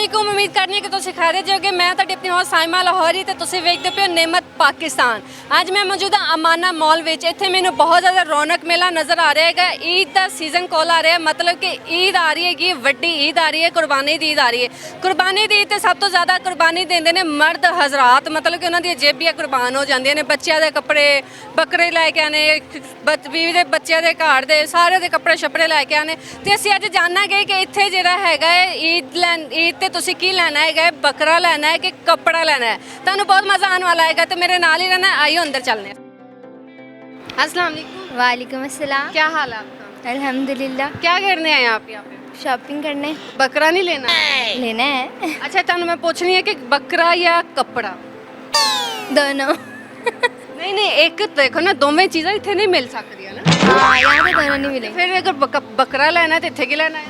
ਵਾਲੇਕੁਮ ਉਮੀਦ ਕਰਨੀ ਹੈ ਕਿ ਤੁਸੀਂ ਖੈਰ ਜਾਓਗੇ। ਮੈਂ ਤੁਹਾਡੀ ਆਪਣੀ ਹੋਸਟ ਸਾਇਮਾ ਲਾਹੌਰੀ ਤੇ ਤੁਸੀਂ ਵੇਖਦੇ ਪਏ ਹੋ ਨਿਮਤ ਪਾਕਿਸਤਾਨ। ਅੱਜ ਮੈਂ ਮੌਜੂਦ ਹਾਂ ਅਮਾਨਾ ਮਾਲ ਵਿੱਚ। ਇੱਥੇ ਮੈਨੂੰ ਬਹੁਤ ਜ਼ਿਆਦਾ ਰੌਣਕ ਮੇਲਾ ਨਜ਼ਰ ਆ ਰਿਹਾ ਹੈਗਾ। ਈਦ ਦਾ ਸੀਜ਼ਨ ਕੋਲ ਆ ਰਿਹਾ, ਮਤਲਬ ਕਿ ਈਦ ਆ ਰਹੀ ਹੈਗੀ, ਵੱਡੀ ਈਦ ਆ ਰਹੀ ਹੈ, ਕੁਰਬਾਨੀ ਦੀ ਈਦ ਆ ਰਹੀ ਹੈ। ਕੁਰਬਾਨੀ ਦੀ ਈਦ ਤੇ ਸਭ ਤੋਂ ਜ਼ਿਆਦਾ ਕੁਰਬਾਨੀ ਦਿੰਦੇ ਨੇ ਮਰਦ ਹਜ਼ਰਾਤ, ਮਤਲਬ ਕਿ ਉਹਨਾਂ ਦੀਆਂ ਜੇਬੀਆਂ ਕੁਰਬਾਨ ਹੋ ਜਾਂਦੀਆਂ ਨੇ। ਬੱਚਿਆਂ ਦੇ ਕੱਪੜੇ ਬੱਕਰੇ ਲੈ ਕੇ ਆਣੇ, ਬੀਵੀ ਦੇ ਬੱਚਿਆਂ ਦੇ ਘਰ ਦੇ ਸਾਰੇ ਦੇ ਕੱਪੜੇ ਛੱਪੜੇ ਲੈ ਕੇ ਆਣੇ। ਤੇ ਅਸੀਂ ਅੱਜ ਜਾਣਾਂਗੇ ਕਿ ਇੱਥੇ ਜਿਹੜਾ ਹੈਗਾ ਹੈ ईद ਤੇ ਤੁਸੀਂ ਕੀ ਲੈਣਾ ਹੈਗਾ, ਬੱਕਰਾ ਲੈਣਾ है कि कपड़ा लेना है। ਤੁਹਾਨੂੰ बहुत मज़ा आने वाला है तो मेरे नाल ही रहना। आइए अंदर चलने। अस्सलाम वालेकुम। वालेकुम अस्सलाम। क्या हाल है आपका? अल्हम्दुलिल्लाह। क्या करने आए आप यहाँ पे? शॉपिंग करने। बकरा नहीं लेना है? लेना है। अच्छा ਤੁਹਾਨੂੰ मैं पूछनी है कि बकरा या कपड़ा? दोनों। नहीं नहीं, एक देखो ना, दोवें चीज़ां इत्थे नहीं मिल सकदियां ना। हाँ यहाँ पे दोनों नहीं मिलेंगे। फिर अगर बकरा लेना है तो इत्थे की लेना है?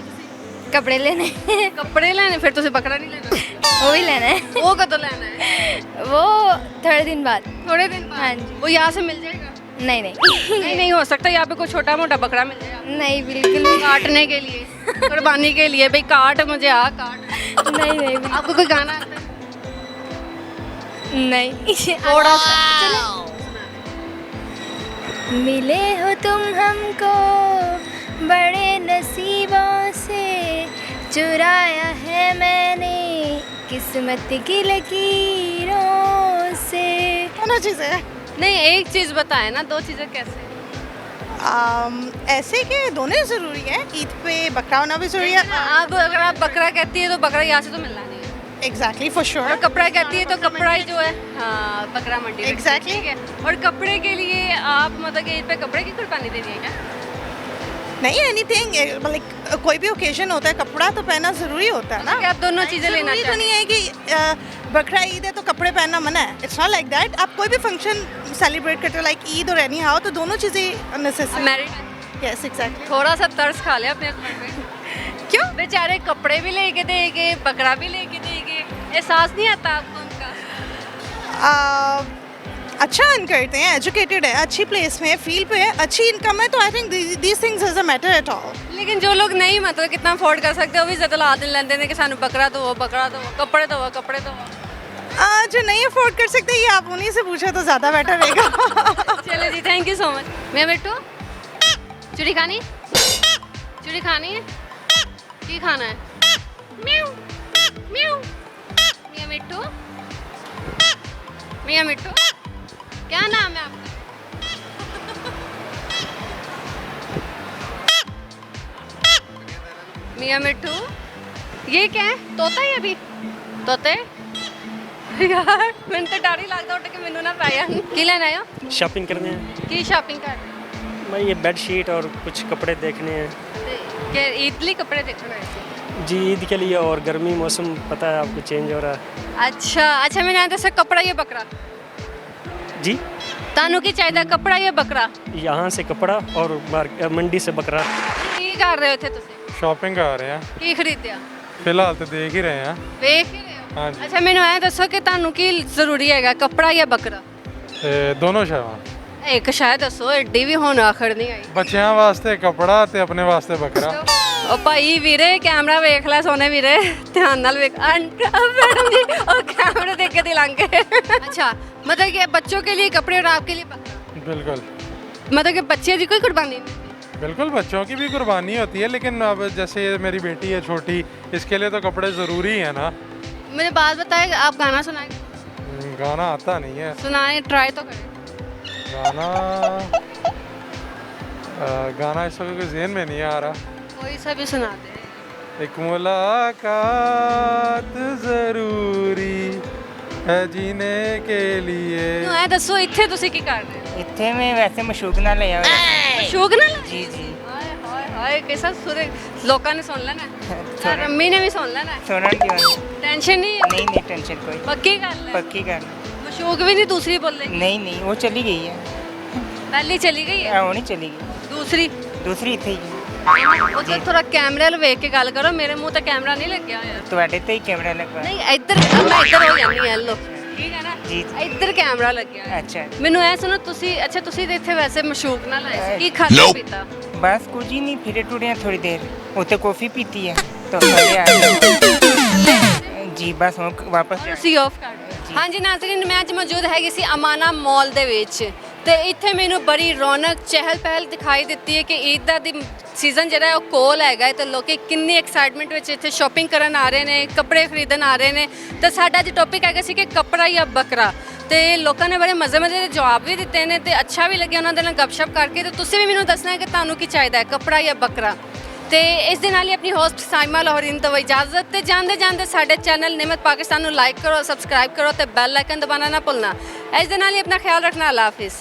कपड़े लेने कपड़े लेने, फिर तुझे बकरा नहीं लेना। वो भी लेना है। वो कदों लेना है? वो थोड़े दिन बाद। थोड़े दिन बाद? हाँ जी। वो यहाँ से मिल जाएगा? नहीं नहीं नहीं नहीं हो सकता, यहाँ पे कोई छोटा मोटा बकरा मिल जाएगा नहीं बिल्कुल भी। काटने के लिए, कुर्बानी के लिए। भाई काट मुझे, काट। नहीं नहीं बिल्कुल आपको कोई गाना आता है? नहीं। थोड़ा सा चलो। मिले हो तुम हमको बड़े नसीबों से, चुराया है मैंने किस्मत की लकीरों से। दोनों चीज़ें नहीं, एक चीज बताए ना, दो चीजें कैसे? ऐसे कि दोनों ज़रूरी है। ईद पे बकरा होना भी ज़रूरी है। अब अगर आप बकरा कहती है तो बकरा यहाँ से तो मिलना नहीं है। एग्जैक्टली फॉर और श्योर। कपड़ा कहती है तो कपड़ा ही जो है, हाँ, बकरा मंडी में। Exactly. ठीक है। और कपड़े के लिए आप मतलब कि ईद पे कपड़े की कुर्बानी देनी है क्या? नहीं एनीथिंग, लाइक कोई भी ओकेजन होता है, कपड़ा तो पहनना ज़रूरी होता है ना। कि आप दोनों चीजें लेना ज़रूरी तो चाहते नहीं है कि बकरा ईद है तो कपड़े पहनना मना है। It's not like that. आप कोई भी फंक्शन सेलिब्रेट करते हो लाइक ईद और एनी हाउ, तो दोनों चीज़ें नेसेसरी। मैरिड? Yes exactly. थोड़ा सा तरस खा लिया अपने हस्बैंड पे। क्यों? बेचारे कपड़े भी लेके देंगे, बकरा भी लेके देंगे, एहसास नहीं आता आपको उनका? अच्छा अर्न करते हैं, एजुकेटेड है, अच्छी प्लेस में है, फील्ड पे है, अच्छी इनकम है, तो I think these things is a matter at all. लेकिन जो लोग नहीं मतलब कितना अफोर्ड कर सकते वो भी ज़्यादा ला दिन लेते हैं कि सानू बकरा दो, बकरा दो, कपड़े दो, कपड़े दो। जो नहीं अफोर्ड कर सकते ये आप उन्हीं से पूछो तो ज़्यादा बेटर रहेगा। चलो जी, थैंक यू सो मच। मैं बेटू चूड़ी खानी? चूड़ी खानी है? की खाना है? म्याऊ म्याऊ। मियाँ मिट्टू, मियाँ मिट्टू, क्या नाम है आपका? मियाँ मिट्टू, ये क्या है? तोता है अभी? तोते? यार मैंने तो डर ही लगता उठ के मैनू ना पाया। की लेना आया? शॉपिंग करने हैं की शॉपिंग कर रहे हो? भाई, ये बेड शीट और कुछ कपड़े देखने हैं क्या ईद लिए कपड़े देखना है? जी, ईद के लिए। और गर्मी मौसम पता है आपको चेंज हो रहा है। अच्छा अच्छा, मैंने आया था कपड़ा या बकरा? जी, तानू की चाहिए कपड़ा या बकरा? यहाँ से कपड़ा और मंडी से बकरा। की कर रहे थे तुसी? ਸ਼ਾਪਿੰਗ ਕਰ ਰਹੇ ਆ। की खरीदया? ਫਿਲਹਾਲ ਤੇ ਦੇਖ ਹੀ ਰਹੇ ਆ। ਵੇਖ ਹੀ ਰਹੇ ਹੋ? ਹਾਂਜੀ। ਅੱਛਾ ਮੈਨੂੰ ਐਂ ਦੱਸੋ ਕਿ ਤੁਹਾਨੂੰ ਕੀ ਜ਼ਰੂਰੀ ਹੈਗਾ, ਕਪੜਾ ਜਾਂ ਬੱਕਰਾ? ਤੇ ਦੋਨੋਂ ਸ਼ਾਵਾਂ। ਇੱਕ ਸ਼ਾਇਦ ਦੱਸੋ, ਐਡੀ ਵੀ ਹੁਣ ਆਖੜ ਨਹੀਂ ਆਈ। ਬੱਚਿਆਂ ਵਾਸਤੇ ਕੱਪੜਾ ਤੇ ਆਪਣੇ ਵਾਸਤੇ ਬੱਕਰਾ। ਉਹ ਭਾਈ ਵੀਰੇ ਕੈਮਰਾ ਵੇਖ ਲੈ ਸੋਨੇ ਵੀਰੇ, ਧਿਆਨ ਨਾਲ ਵੇਖ। मैडम जी और कैमरे देख के दिलांग के। अच्छा मतलब कि बच्चों के लिए कपड़े और आपके लिए बकरा? बिल्कुल मतलब कि बच्चे की कोई कुर्बानी नहीं? बिल्कुल, बच्चों की भी कुर्बानी होती है, लेकिन अब जैसे ये मेरी बेटी है छोटी, इसके लिए तो कपड़े ज़रूरी है ना। मुझे बात बताए, आप गाना सुनाए? गाना आता नहीं है। सुनाए, ट्राई तो करें। गाना गाना इस वक्त जहन में नहीं आ रहा। कोई सा भी सुना दे। एक मुलाकात ज़रूरी है जीने के लिए। ਨੂੰ ਐ ਦੱਸੋ ਇੱਥੇ ਤੁਸੀਂ ਕੀ ਕਰ ਰਹੇ ਹੋ? ਇੱਥੇ ਮੈਂ ਵੈਸੇ ਮਸ਼ੂਕ ਨਾਲ ਲਿਆ ਹੋਇਆ ਸ਼ੌਕ ਨਾਲ? ਜੀ ਜੀ ਹਾਏ ਹਾਏ ਹਾਏ, ਕਿਸਾ ਸੁਰੇ ਲੋਕਾਂ ਨੇ ਸੁਣ ਲੈਣਾ ਹੈ, ਰੰਮੀ ਨੇ ਵੀ ਸੁਣ ਲੈਣਾ ਹੈ। ਸੁਣਨ ਕਿਉਂ ਨਹੀਂ ਟੈਨਸ਼ਨ ਨਹੀਂ? ਨਹੀਂ ਨਹੀਂ ਟੈਨਸ਼ਨ ਕੋਈ ਪੱਕੀ ਗੱਲ ਹੈ? ਪੱਕੀ ਗੱਲ ਮਸ਼ੂਕ ਵੀ ਨਹੀਂ ਦੂਸਰੀ ਬੋਲੇਗੀ? ਨਹੀਂ ਨਹੀਂ ਉਹ ਚਲੀ ਗਈ ਹੈ ਪਹਿਲੀ ਚਲੀ ਗਈ ਹੈ, ਉਹ ਨਹੀਂ ਚਲੀ ਗਈ ਦੂਸਰੀ ਦੂਸਰੀ ਇੱਥੇ ਹੀ ਹੈ। ਉਹ ਤਾਂ ਥੋੜਾ ਕੈਮਰੇ ਵੱਲ ਵੇਖ ਕੇ ਗੱਲ ਕਰੋ, ਮੇਰੇ ਮੂੰਹ ਤੇ ਕੈਮਰਾ ਨਹੀਂ ਲੱਗਿਆ ਹੋਇਆ। ਤੁਹਾਡੇ ਤੇ ਹੀ ਕੈਮਰਾ ਲੱਗਾ ਨਹੀਂ ਇੱਧਰ, ਮੈਂ ਇੱਧਰ ਹੋ ਜਾਂਦੀ ਹਾਂ, ਲੋ ਠੀਕ ਹੈ ਨਾ? ਜੀ ਇੱਧਰ ਕੈਮਰਾ ਲੱਗਿਆ ਹੋਇਆ। ਅੱਛਾ ਮੈਨੂੰ ਐ ਸੁਣੋ, ਤੁਸੀਂ ਅੱਛਾ ਤੁਸੀਂ ਤੇ ਇੱਥੇ ਵੈਸੇ ਮਸ਼ੂਕ ਨਾਲ ਆਏ ਸੀ, ਕੀ ਖਾਧਾ ਪੀਤਾ? ਬਸ ਕੁਝ ਹੀ ਨਹੀਂ, ਫਿਰੇ ਟੁਰੇ ਥੋੜੀ ਦੇਰ, ਉੱਥੇ ਕੌਫੀ ਪੀਤੀ ਹੈ ਤਾਂ ਥੱਲੇ ਆ ਗਏ। जी बस हम वापस जाएंगे। ਤੁਸੀਂ ਆਫ ਕਰ ਦਿਓ। ਹਾਂਜੀ ਨਾਜ਼ਰੀਨ, ਮੈਂ ਅੱਜ ਮੌਜੂਦ ਹੈਗੀ ਸੀ ਅਮਾਨਾ ਮਾਲ ਦੇ ਵਿੱਚ ਤੇ ਇੱਥੇ ਮੈਨੂੰ ਬੜੀ ਰੌਣਕ ਚਹਿਲ ਪਹਿਲ ਦਿਖਾਈ ਦਿੱਤੀ ਹੈ ਕਿ ਈਦ ਦਾ ਦੀ ਸੀਜ਼ਨ ਜਿਹੜਾ ਹੈ ਉਹ ਕੋਲ ਹੈਗਾ ਹੈ ਤੇ ਲੋਕੀ ਕਿੰਨੀ ਐਕਸਾਈਟਮੈਂਟ ਵਿੱਚ ਇੱਥੇ ਸ਼ਾਪਿੰਗ ਕਰਨ ਆ ਰਹੇ ਨੇ, ਕੱਪੜੇ ਖਰੀਦਣ ਆ ਰਹੇ ਨੇ। ਤੇ ਸਾਡਾ ਅੱਜ ਟੌਪਿਕ ਹੈਗਾ ਸੀ ਕਿ ਕੱਪੜਾ ਜਾਂ ਬੱਕਰਾ, ਤੇ ਲੋਕਾਂ ਨੇ ਬੜੇ ਮਜ਼ੇ ਦੇ ਜਵਾਬ ਵੀ ਦਿੱਤੇ ਨੇ ਤੇ ਅੱਛਾ ਵੀ ਲੱਗਿਆ ਉਹਨਾਂ ਦੇ ਨਾਲ ਗੱਪਸ਼ਪ ਕਰਕੇ। ਤੇ ਤੁਸੀਂ ਵੀ ਮੈਨੂੰ ਦੱਸਣਾ ਹੈ ਕਿ ਤੁਹਾਨੂੰ ਕੀ ਚਾਹੀਦਾ ਹੈ, ਕੱਪੜਾ ਜਾਂ ਬੱਕਰਾ। ਤੇ ਇਸ ਦੇ ਨਾਲ ਹੀ ਆਪਣੀ ਹੋਸਟ ਸਾਇਮਾ ਲਾਹੌਰੀ ਨੂੰ ਤੋਂ ਇਜਾਜ਼ਤ। ਤੇ ਜਾਂਦੇ ਜਾਂਦੇ ਸਾਡੇ ਚੈਨਲ ਨਿਮਤ ਪਾਕਿਸਤਾਨ ਨੂੰ ਲਾਈਕ ਕਰੋ, ਸਬਸਕ੍ਰਾਈਬ ਕਰੋ ਤੇ ਬੈਲ ਆਈਕਨ ਦਬਾਉਣਾ ਨਾ ਭੁੱਲਣਾ। ਇਸ ਦੇ ਨਾਲ ਹੀ ਆਪਣਾ ਖਿਆਲ ਰੱਖਣਾ। ਅੱਲਾ ਹਾਫਿਜ਼।